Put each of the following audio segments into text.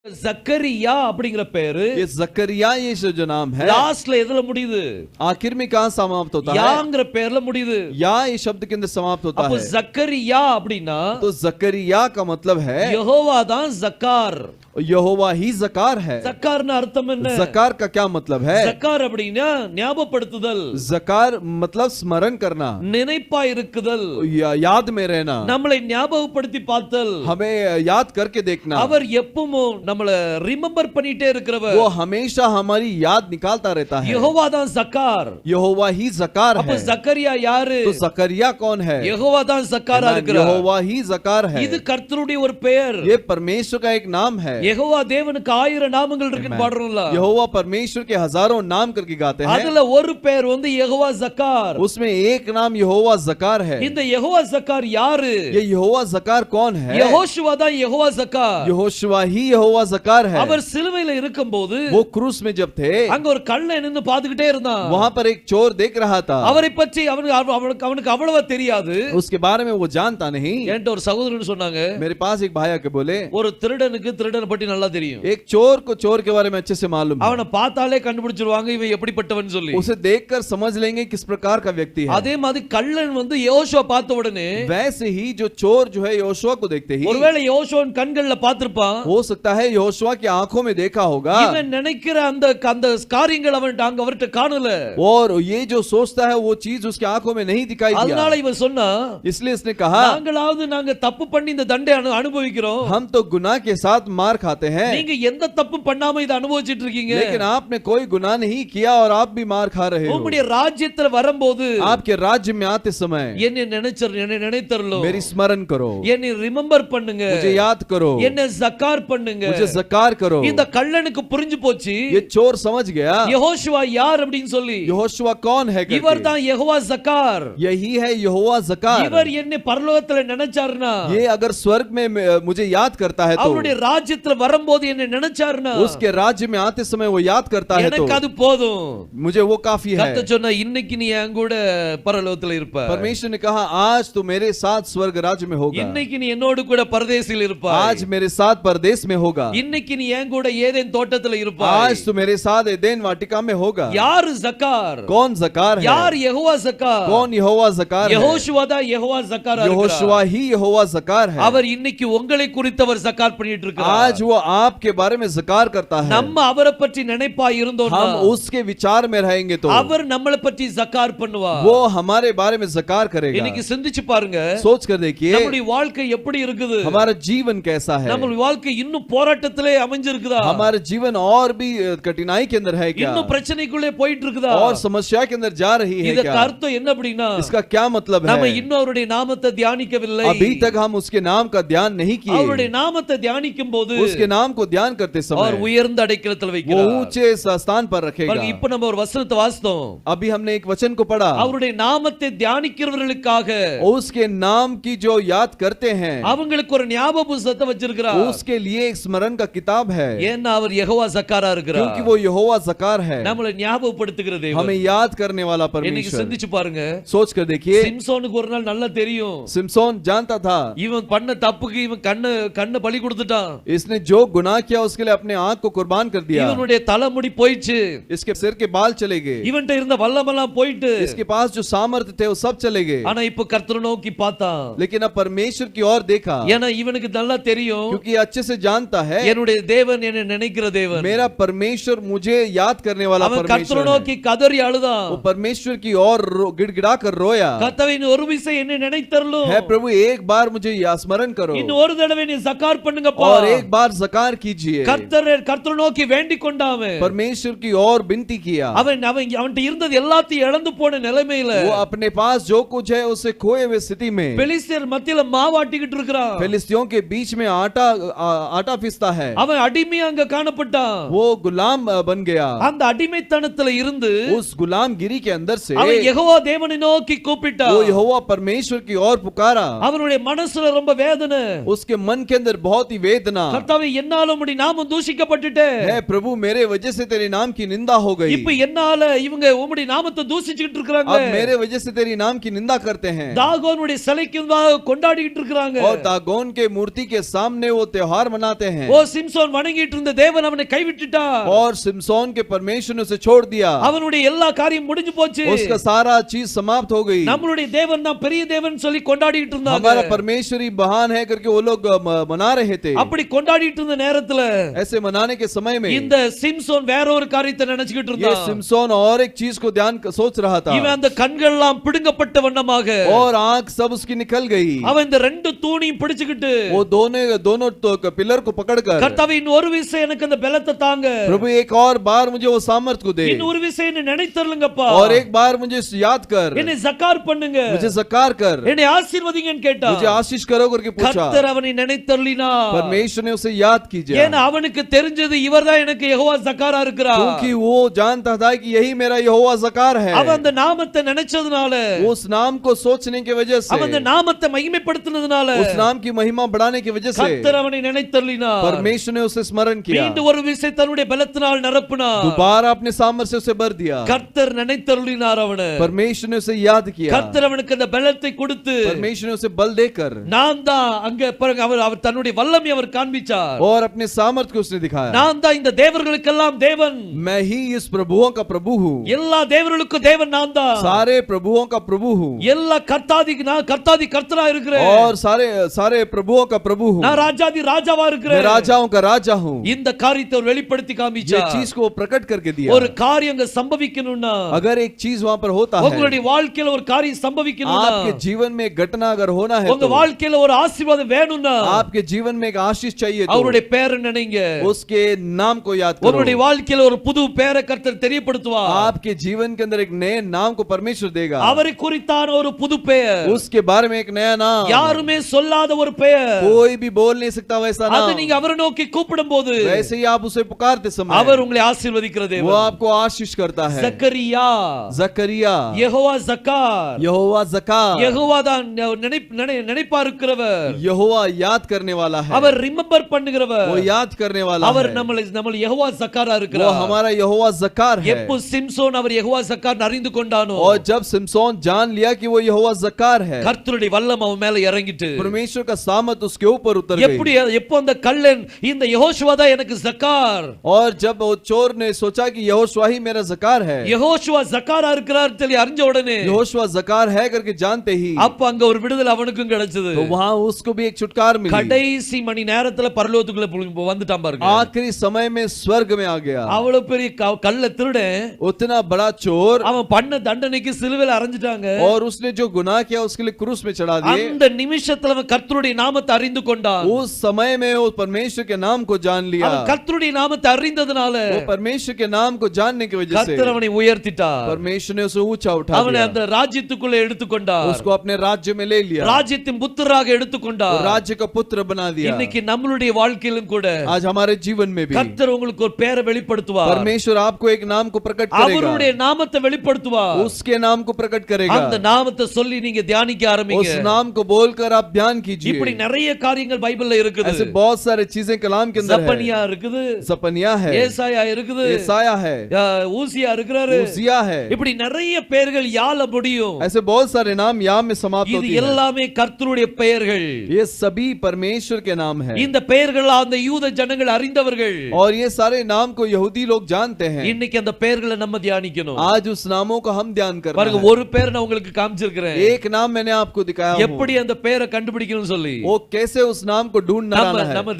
ஜக்கரியா அப்படிங்கிற பேரு ये जकरिया ये जो नाम है லாஸ்ட்ல எதுல முடியுது? आखिर में कहाँ समाप्त होता है? யாங்கிற பேர்ல முடியுது. या ये शब्द के अंदर समाप्त होता அப்ப है। ஜக்கரியா அப்படினா तो जकरिया का मतलब है யெகோவா தான் ஜக்கார். यहोवा ही जकार है। ஜக்கார்னா அர்த்தம் என்ன? जकार का क्या मतलब है? ஜக்கார் அப்படினா ஞாபகப்படுத்துதல், जकार मतलब स्मरण करना, நினைப்பா இருக்குதல், याद में रहना, நம்மளை ஞாபகப்படுத்தி பார்த்தல், हमें याद करके देखना। அவர் எப்பவும் நம்மள ரிமெம்பர் பண்ணிட்டே இருக்கிறவர். वो हमेशा हमारी याद निकालता रहता है। யெகோவா தான் ஜக்கார். यहोवा ही जकार அப்ப है। ஜக்கரியா யாரு? तो जकरिया कौन है? யெகோவா தான் ஜக்காரா இருக்கிறார். यहोवा ही जकार है। இது கர்த்தருடைய ஒரு பெயர். ये परमेश्वर का एक नाम है। யெகோவா தேவனுக்கு 1000 நாமங்கள் இருக்குன்னு பாடுறோம்ல. यहोवा परमेश्वर के हजारों नाम करके गाते हैं। அதுல ஒரு பேர் வந்து யெகோவா ஜக்கார். उसमें एक नाम यहोवा जकार है। இந்த யெகோவா ஜக்கார் யாரு? ये यहोवा जकार कौन है? யெகோஷுவா தான் யெகோவா ஜக்கார். यहोशुआ ही यहोवा जकार है। அவர் சிலுவையில இருக்கும்போது वो क्रूस में जब थे அங்க ஒரு கள்ளன் நின்னு பாத்துக்கிட்டே இருந்தான். वहां पर एक चोर देख रहा था। அவரை பற்றி அவனுக்கு அவ்வளவா தெரியாது. उसके बारे में वो जानता नहीं। என்கிட்ட ஒரு சகோதரன் சொன்னாங்க, मेरे पास एक भाई आके बोले ஒரு திருடனுக்கு திருடனை பற்றி நல்லா தெரியும். एक चोर को चोर के बारे में अच्छे से मालूम है। அவனை பார்த்தாலே கண்டுபிடிச்சிருவாங்க இவன் எப்படிப்பட்டவன் சொல்லி. उसे देखकर समझ लेंगे किस प्रकार का व्यक्ति है। அதே மாதிரி கள்ளன் வந்து யோசுவா பார்த்த உடனே वैसे ही जो चोर जो है यहोशुआ को देखते ही ஒருவேளை யோசுவான் கண்கள்ல பார்த்திருப்பான். हो सकता है यहोशुआ की आंखों में देखा होगा இவன் நினைக்கிற அந்த காரியங்கள் அவர்ட்ட காணல. और ये जो सोचता है वो चीज उसकी आंखों में नहीं दिखाई दिया। அதனால இவன் சொன்னா, इसलिए इसने कहा நாங்க தப்பு பண்ணி இந்த தண்டை அனுபவிக்கிறோம். हम तो गुनाह के साथ मार खाते हैं, நீங்க எந்த தப்பு பண்ணாம இத அனுபவிச்சிட்டு இருக்கீங்க. लेकिन आपने कोई गुनाह नहीं किया और आप भी मार खा रहे हो। உம்முடைய ராஜ்யத்துல வரும்போது आपके राज्य में आते समय என்னை நினைத்தரலோ, मेरी स्मरण करो, என்னை ரிமெம்பர் பண்ணுங்க, मुझे याद करो, என்னை ஜக்கார் பண்ணுங்க. मुझे जकार करो। இந்த கள்ளனுக்கு புரிஞ்சு போச்சு ये चोर समझ गया யெகோஷுவா யார் அப்படின்னு சொல்லி. यहोशुआ कौन है करके। இவர் தான் யெகோவா ஜக்கார். यही है यहोवा जकार। இவர் என்னை பரலோகத்துல நினைச்சாருனா, ये अगर स्वर्ग में मुझे याद करता है तो, அவருடைய ராஜ்யத்துல வரும்போது என்னை நினைச்சாருனா, उसके राज्य में आते समय वो याद करता है तो எனக்கு அது போதும். मुझे वो काफी है। கர்த்தர் சொன்னா இன்னைக்கு நீ என் கூட பரலோகத்துல இருப்ப. परमेश्वर ने कहा आज तो मेरे साथ स्वर्ग राज्य में होगा। இன்னைக்கு நீ என்னோடு கூட பரதேசில் இருப்ப. आज मेरे साथ परदेश में होगा। இன்னைக்கு நீ என் கூட ஏதேன் தோட்டத்துல இருப்ப. आज तो मेरे साथ एदेन वाटिका में होगा। யார் ஜக்கார்? कौन जकार है? யார் யெகோவா ஜக்கார்? कौन यहोवा जकार है? யெகோஷுவா தான் யெகோவா ஜக்காரா இருக்கிறார். यहोशुआ ही यहोवा जकार है। அவர் இன்னைக்கு உங்களை குறித்தவர் ஜக்கார் பண்ணிட்டு இருக்கிறார். आज वो आपके बारे में जकार करता है। நம்ம அவரை பற்றி நினைப்பா இருந்தோம்னா, हम उसके विचार में रहेंगे तो அவர் நம்மளை பற்றி ஜக்கார் பண்ணுவார். वो हमारे बारे में जकार करेगा। இன்னைக்கு சிந்திச்சு பாருங்க, सोच कर देखिए நம்முடைய வாழ்க்கை எப்படி இருக்குது? हमारा जीवन कैसा है? நம்முடைய வாழ்க்கை இன்னும் போராட்டத்திலே அமைஞ்சிருக்குதா? हमारा जीवन और भी कठिनाई के अंदर है क्या? இன்னும் பிரச்சனைக்குள்ளே போயிட்டு இருக்குதா? और समस्या के अंदर जा रही है இதற்கு क्या? அர்த்தம் என்ன அப்படின்னா, इसका क्या मतलब நம்ம है? இன்னும் அவருடைய நாமத்தை தியானிக்கவில்லை. अभी तक हम उसके नाम का ध्यान नहीं அவருடைய किए। நாமத்தை தியானிக்கும் போது उसके नाम को ध्यान करते அவர் समय உயர்ந்த அடைக்கலத்தில் वो வைக்கிறார். ऊंचे स्थान पर रखेगा। பாருங்க, இப்ப நம்ம ஒரு வசனத்தை வாசித்தோம். अभी हमने एक वचन को पढ़ा, அவருடைய நாமத்தை தியானிக்கிறவர்களுக்காக उसके नाम की जो याद करते हैं அவங்களுக்கு ஒரு ஞாபக புத்தகத்தை வச்சிருக்கிறார். उसके लिए एक स्मरण का किताब है, ஏன்னா அவர் யெகோவா ஜக்காரா இருக்கிறார். क्योंकि वो यहोवा जकार है। நம்மளை ஞாபகப்படுத்துகிற தேவன். हमें याद करने वाला இன்னைக்கு परमेश्वर। சிந்திச்சு பாருங்க, सोच कर देखिए சிம்சோனுக்கு ஒரு நாள் நல்லா தெரியும், सिमसोन जानता था இவன் பண்ண தப்புக்கு இவன் கண்ணை பலி கொடுத்துட்டான். इसने जो गुनाह किया उसके लिए अपने आंख को कुर्बान कर दिया। இவனுடைய தலைமுடி போயிடுச்சு, इसके सिर के बाल चले गए, இவன்ட்ட இருந்த வல்லமெல்லாம் போயிட்டு. इसके पास जो सामर्थ्य थे वो सब चले गए। ஆனா இப்ப கர்த்தரை நோக்கி பார்த்தான். लेकिन अब परमेश्वर की ओर देखा, ஏன்னா இவனுக்கு நல்லா தெரியும், क्योंकि अच्छे से जानता है என்னுடைய தேவன் என்னை நினைக்கிற தேவன். मेरा परमेश्वर मुझे याद करने वाला அவன் கர்த்தரை परमेश्वर है। நோக்கி கதறி அழுதான். वो परमेश्वर की ओर गिड़गिड़ा कर रोया, கர்த்தாவே இன்னும் ஒரு விசை என்னை நினைத்தருளும். है प्रभु एक बार मुझे स्मरण करो இன்னும் ஒரு தடவை நீ ஜக்கார் பண்ணுங்கப்பா. और एक बार जकार कीजिए। கர்த்தரை நோக்கி வேண்டிக் கொண்டான். परमेश्वर की ओर विनती किया। அவன்கிட்ட இருந்தது எல்லாத்தையும் இழந்து போன நிலைமையில वो अपने पास जो कुछ है उसे खोए हुए स्थिति में பெலிஸ்தர் மத்தியில மாவாட்டிக்கிட்டு இருக்கிறான். फिलिस्तियों के बीच में आटा पिसता है। அவன் அடிமையா அங்க காணப்பட்டான். वो गुलाम बन गया। அந்த அடிமைத்தனத்துல இருந்து उस गुलामगिरी के अंदर से அவன் யெகோவா தேவனை நோக்கி கூப்பிட்டான். वो यहोवा परमेश्वर की ओर पुकारा। அவனுடைய மனசுல ரொம்ப வேதனை, उसके मन के अंदर बहुत ही वेदना, கர்த்தாவே என்னால உம்முடைய நாமம் தூஷிக்கப்பட்டுட்டே. है प्रभु मेरे वजह से तेरे नाम की निंदा हो गई। இப்ப என்னால இவங்க உம்முடைய நாமத்தை தூஷிச்சிட்டு இருக்காங்க. अब मेरे वजह से तेरी नाम की निंदा करते हैं। தாகோனுடைய சிலைக்கு கொண்டாடிட்டு இருக்காங்க. और दागोन के मूर्ति के सामने वो त्योहार मनाते हैं। ஓ சிம்சோன் வணங்கிட்டு இருந்த தேவன் அவனை கைவிட்டுட்டார். और सिमसोन के परमेश्वर ने उसे छोड़ दिया, அவனுடைய எல்லா காரியம் முடிஞ்சு போச்சு. उसका सारा चीज समाप्त हो गई। நம்மளுடைய தேவன் தான் பெரிய தேவன் சொல்லி கொண்டாடிட்டு இருந்தாங்க. हमारा परमेश्वरी महान है करके वो लोग मना रहे थे। அப்படி கொண்டாடிட்டு இருந்த நேரத்துல ऐसे मनाने के समय में இந்த சிம்சோன் வேற ஒரு காரியத்தை நினைச்சிட்டு ये இருந்தான். सिमसोन और एक चीज को सोच रहा था, இவன் அந்த கண்கள் எல்லாம் பிடுங்கப்பட்ட வண்ணமாக और आंख सब उसकी निकल गई। அவன் இந்த ரெண்டு தூணையும் பிடிச்சுக்கிட்டு वो दोनों पिलर को पकड़कर, கர்த்தாவே இன்னும் ஒரு விசை எனக்கு அந்த பலத்தை தாங்க, प्रभु एक और बार मुझे वो सामर्थ्य को दे, இன்னும் ஒரு விசை என்ன நினைத்தருளுங்கப்பா, और एक बार मुझे याद कर, என்னை ஜக்கார் பண்ணுங்க, मुझे ज़कार कर, என்னை ஆசீர்வதிங்கன்னு கேட்டா. मुझे आशीष करो करके पूछा। கர்த்தர் அவனை நினைத்தருளினார். परमेश्वर ने उसे याद कीजिए, ஏன்னா அவனுக்கு தெரிஞ்சது இவர்தான் எனக்கு யெகோவா ஜக்காரா இருக்கிறார். क्योंकि वो जानता था कि यही मेरा यहोवा ज़कार है। அவன் அந்த நாமத்தை நினைச்சதுனால, उस नाम को सोचने की वजह से, அவன் அந்த நாமத்தை மகிமைப்படுத்தினதுனால, उस नाम की महिमा बढ़ाने की वजह से கர்த்தர் அவனை நினைத்தருளினார். परमेश्वर ने उसे स्मरण किया, மீண்டும் ஒரு விசை தன்னுடைய பலத்தினால் நிரப்பினார். दोबारा अपने सामर्थ्य से उसे भर दिया। கர்த்தர் நினைத்தருளினார் அவனை. परमेश्वर ने उसे याद किया, கர்த்தர் அவனுக்கு அந்த பலத்தை கொடுத்து, परमेश्वर ने उसे बल देकर, நான் தான் அங்க பாருங்க, அவர் தன்னுடைய வல்லமை அவர் காண்பிச்சார். और अपने सामर्थ्य को उसने दिखाया। நான் தான் இந்த தேவர்களுக்கெல்லாம் தேவன், मैं ही इस प्रभुओं का प्रभु हूँ, எல்லா தேவர்களுக்கும் தேவன் நான் தான், सारे प्रभुओं का प्रभु हूँ, எல்லா கர்த்தாதிக்கு நான் கர்த்தாதி கர்த்தரா இருக்கிறேன், और सारे प्रभुओं का प्रभु हूँ, நான் ராஜாதி ராஜாவா मैं இருக்கிறேன். राजाओं का राजा हूँ। இந்த காரியத்தை அவர் வெளிப்படுத்தி ये காமிச்சார். चीज को प्रकट करके दिया। ஒரு காரியம் அங்க சம்பவிக்கணும்னா, अगर एक चीज वहां पर होता है, உங்களுடைய வாழ்க்கையில ஒரு காரியம் சம்பவிக்கணும்னா, आपके जीवन में एक घटना अगर होना है, உங்க तो வாழ்க்கையில ஒரு ஆசீர்வாதம் வேணும்னா, आपके जीवन में एक आशीष चाहिए, तो அவருடைய பேரை நினைங்க, उसके नाम को याद करो। உங்களுடைய வாழ்க்கையில ஒரு புது பேரை கர்த்தர் தெரியப்படுத்துவார். आपके जीवन के अंदर एक नए नाम को परमेश्वर देगा, அவரை குறித்தான ஒரு புது பெயர், उसके बारे में एक नया नाम, யாருமே சொல்லாத ஒரு பெயர், कोई भी बोल नहीं सकता वैसा அது नाम। நீங்க அவரை நோக்கி கூப்பிடும்போது वैसे ही आप उसे पुकारते समय அவர் உங்களை ஆசீர்வதிக்கிற वो தேவன். आपको आशीष करता है। ஜக்கரியா, जकरिया, யெகோவா ஜக்கார், यहोवा ज़कार, யெகோவா தான் நினைப்பா இருக்கிறவர், यहोवा याद करने वाला है, அவர் ரிமெம்பர் பண்ணுகிறவர், वो याद करने वाला அவர் है, நம்மள யெகோவா ஜக்காரா वो இருக்கிறார். हमारा यहोवा ज़कार है। எப்போ சிம்சோன் அவர் யெகோவா ஜக்கார் அறிந்து கொண்டானோ, और जब सिमसोन जान लिया कि वो यहोवा ज़कार है, கர்த்தருடைய வல்லம் அவன் மேல இறங்கிட்டு, परमेश्वर का सामर्थ उसके ऊपर उतर எப்படி गई। எப்போ அந்த கள்ளன் இந்த யெகோஷுவா தான் எனக்கு ஜக்கார், और जब वो चोर ने सोचा कि यहोशुआ ही मेरा ज़कार है, யெகோஷுவா ஜக்காரா இருக்கிறார் சொல்லி அறிஞ்ச உடனே, यहोशुआ ज़कार है करके जानते ही, அப்ப அங்க ஒரு விடுதலை அவனுக்கும் கிடைச்சது. तो वहां उसको भी एक छुटकार मिली। கடைசி மணி நேரத்துல பரலோகத்துக்குள்ள வந்துட்டான் பாருங்க. आखिरी समय में स्वर्ग में आ गया। அவ்வளவு பெரிய கள்ள திருடன், उतना बड़ा चोर, அவன் பண்ண தண்டனைக்கு சிலுவையில அறைஞ்சிட்டாங்க. और उसने जो गुनाह किया उसके लिए क्रूस में चढ़ा दिए। அந்த நிமிஷத்துல அவன் கர்த்தருடைய நாமத்தை அறிந்து கொண்டான். उस समय में वो परमेश्वर के नाम को जान लिया। அவன் கர்த்தருடைய நாமத்தை அறிந்ததனால वो परमेश्वर के नाम को जानने की वजह से கர்த்தர் அவனை உயர்த்திட்டார். परमेश्वर ने उसे ऊंचा उठा அவனை दिया, அந்த ராஜ்யத்துக்குள்ள எடுத்துக்கொண்டார். उसको अपने राज्य में ले लिया, ராஜ்யத்தின் புத்திரராக எடுத்துக்கொண்டார். राज्य का पुत्र बना दिया। இன்னைக்கு நம்மளுடைய வாழ்க்கையிலும் கூட आज हमारे जीवन में भी கர்த்தர் உங்களுக்கு ஒரு பேரை வெளிப்படுத்துவார். परमेश्वर आपको एक नाम को प्रकट करेगा, அவருடைய நாமத்தை வெளிப்படுத்துவார். उसके नाम को प्रकट करेगा। அந்த நாமத்தை சொல்லி நீங்க தியானிக்க ஆரம்பிங்க. उस नाम को बोलकर आप ध्यान कीजिए। இப்படி நிறைய காரியங்கள் பைபிள்ல இருக்குது. ऐसे बहुत सारे चीजें कलाम के अंदर है। சப்பனியா இருக்குது, सपनिया है, ஏசாயா இருக்குது, येसाया है, ஊசியா இருக்கிறாரு, उजिया है, இப்படி நிறைய பெயர்கள் யால முடியும். ऐसे बहुत सारे नाम या में समाप्त இது होती है। எல்லாமே கர்த்தருடைய பெயர்கள். ये सभी परमेश्वर के नाम है, இந்த பெயர்கள் அந்த யூத ஜனங்கள் அறிந்தவர்கள். और ये सारे नाम को यहूदी लोग जानते हैं। இன்னைக்கு அந்த பெயர்களை நம்ம தியானிக்கணும். आज उस नामों को हम ध्यान कर रहे பாருங்க, हैं। ஒரு பெயர் நான் உங்களுக்கு காமிச்சிருக்கிறேன், एक नाम मैंने आपको दिखाया हूं। எப்படி அந்த பெயரை கண்டுபிடிக்கணும்னு சொல்லி. वो कैसे उस नाम को ढूंढना है। நம்ம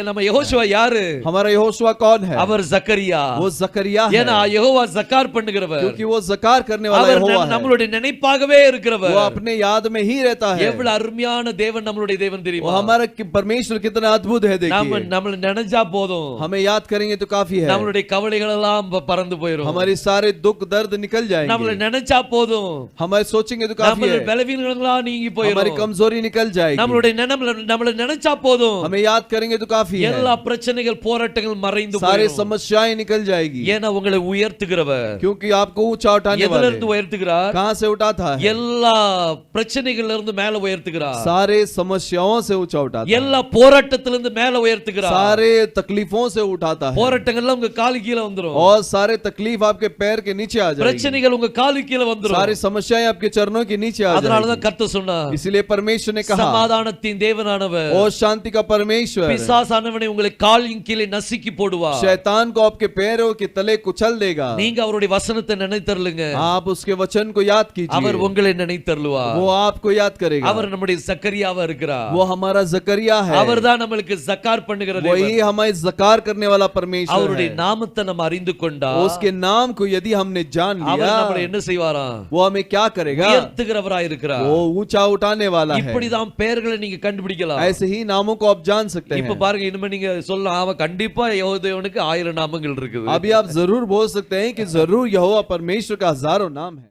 நம்ம யெகோஷுவா யாரு? हमारा यहोशुआ कौन है? அவர் ஜக்கரியா. वो जकरिया है, ஏன்னா யெகோவா ஜக்கார் பண்ணுகிறவர். क्योंकि वो ज़कार करने वाला அவர் यहोवा है। நம்மளுடைய நினைப்பாகவே இருக்கிறவர். वो अपने याद में ही रहता है। எவ்வளவு அருமையான தேவன் நம்மளுடைய தேவன் वो தெரியுமா? हमारा परमेश्वर कितना अद्भुत है। நம்ம देखिए, நம்மள நினைச்சா போதும், हमें याद करेंगे तो काफी है। நம்மளுடைய கவலைகள் எல்லாம் பறந்து போயிடும். हमारे सारे दुख दर्द निकल நம்மள जाएंगे। நினைச்சா போதும், हमारे सोचेंगे तो काफी நம்மளுடைய है। பலவீனங்கள் எல்லாம் நீங்கி हमारी போயிடும். कमजोरी निकल जाएगी। நம்மளுடைய நம்மள நினைச்சா போதும், हमें याद करेंगे तो काफी है। எல்லா பிரச்சனைகள் போராட்டங்கள் மறைந்து सारे போயிடும். समस्याएं निकल जाएगी, ஏன்னா உங்களை உயர்த்துகிறவர். क्योंकि आपको ऊंचा उठाने எதில वाले। இருந்து உயர்த்துகிறார்? कहां से उठाता है? எல்லா பிரச்சனைகள்ல இருந்து மேல உயர்த்துகிறார். सारे समस्याओं से ऊंचा उठाता है, எல்லா போராட்டத்திலிருந்து மேல உயர்த்துகிறார். सारे तकलीफों से उठाता है, போராட்டங்கள்ல உங்க காலு கீழ வந்துரும். और सारे तकलीफ आपके पैर के नीचे आ जाएगी। பிரச்சனைகள் உங்க காலு கீழ வந்துரும். सारी समस्याएं आपके चरणों के नीचे आ அதனால தான் जाएगी। கர்த்தர் சொன்னார், इसलिए परमेश्वर ने कहा, சமாதானத்தின் தேவனானவர், ओ शांति का परमेश्वर, பிசாசு பிசாசானவனை உங்களை காலின் கீழே நசுக்கி போடுவார். शैतान को आपके पैरों के तले कुचल देगा. நீங்க அவருடைய வசனத்தை நினைத்தருளுங்க. आप उसके वचन को याद அவர் कीजिए. உங்களை நினைத்தருளுவார். वो आपको याद करेगा. அவர் நம்முடைய சக்கரியாவா இருக்கிறார். वो हमारा जकरिया है. அவர்தான் நம்மளுக்கு ஜக்கார் பண்ணுகிற वही தேவன். हमारे जकार करने वाला परमेश्वर அவருடைய है. நாமத்தை நம்ம அறிந்து கொண்டா उसके नाम को यदि हमने जान அவர் लिया, நம்மளை என்ன செய்வாராம்? वो हमें क्या करेगा? உயர்த்துகிறவராய் இருக்கிறார். वो ऊंचा उठाने वाला है. இப்படிதான் பெயர்களை நீங்க கண்டுபிடிக்கலாம். ऐसे ही नामों को आप जान सकते இப்ப हैं. பாருங்க, இனிமே நீங்க சொல்லலாம், அவன் கண்டிப்பா யெகோவாவுக்கு 1000 நாமங்கள் இருக்குது. अभी आप जरूर बोल सकते हैं कि जरूर यहोवा परमेश्वर का हजारों नाम है.